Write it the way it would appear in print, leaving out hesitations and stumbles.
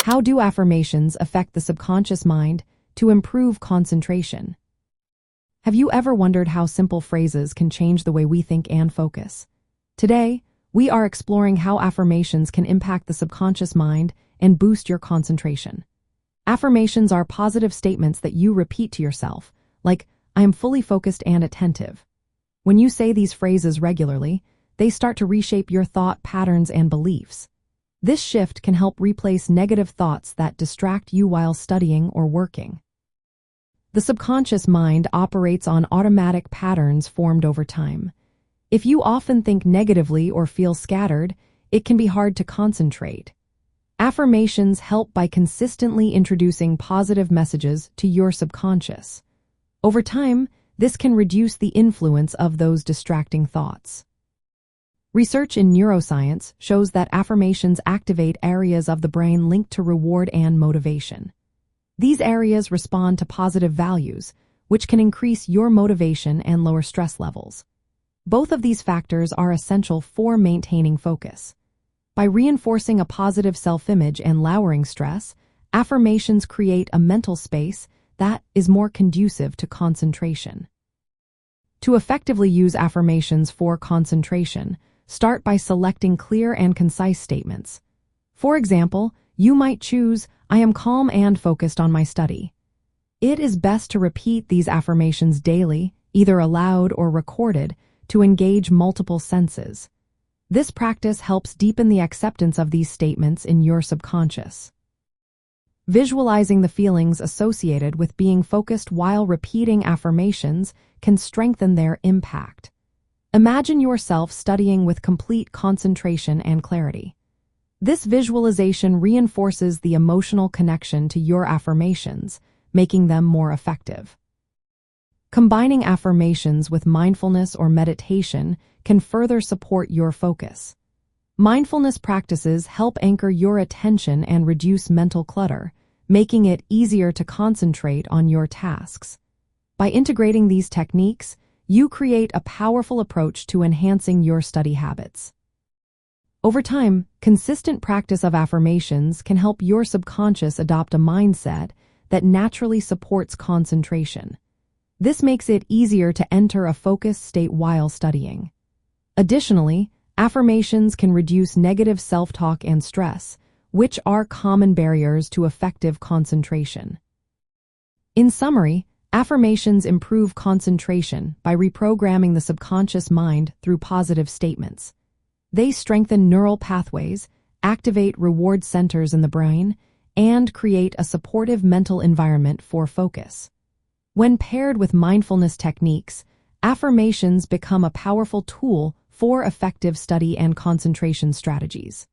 How do affirmations affect the subconscious mind to improve concentration? Have you ever wondered how simple phrases can change the way we think and focus? Today, we are exploring how affirmations can impact the subconscious mind and boost your concentration. Affirmations are positive statements that you repeat to yourself, like, "I am fully focused and attentive." When you say these phrases regularly, they start to reshape your thought patterns and beliefs. This shift can help replace negative thoughts that distract you while studying or working. The subconscious mind operates on automatic patterns formed over time. If you often think negatively or feel scattered, it can be hard to concentrate. Affirmations help by consistently introducing positive messages to your subconscious. Over time, this can reduce the influence of those distracting thoughts. Research in neuroscience shows that affirmations activate areas of the brain linked to reward and motivation. These areas respond to positive values, which can increase your motivation and lower stress levels. Both of these factors are essential for maintaining focus. By reinforcing a positive self-image and lowering stress, affirmations create a mental space that is more conducive to concentration. To effectively use affirmations for concentration, start by selecting clear and concise statements. For example, you might choose, "I am calm and focused on my study." It is best to repeat these affirmations daily, either aloud or recorded, to engage multiple senses. This practice helps deepen the acceptance of these statements in your subconscious. Visualizing the feelings associated with being focused while repeating affirmations can strengthen their impact. Imagine yourself studying with complete concentration and clarity. This visualization reinforces the emotional connection to your affirmations, making them more effective. Combining affirmations with mindfulness or meditation can further support your focus. Mindfulness practices help anchor your attention and reduce mental clutter, making it easier to concentrate on your tasks. By integrating these techniques, you create a powerful approach to enhancing your study habits. Over time, consistent practice of affirmations can help your subconscious adopt a mindset that naturally supports concentration. This makes it easier to enter a focused state while studying. Additionally, affirmations can reduce negative self-talk and stress, which are common barriers to effective concentration. In summary, affirmations improve concentration by reprogramming the subconscious mind through positive statements. They strengthen neural pathways, activate reward centers in the brain, and create a supportive mental environment for focus. When paired with mindfulness techniques, affirmations become a powerful tool for effective study and concentration strategies.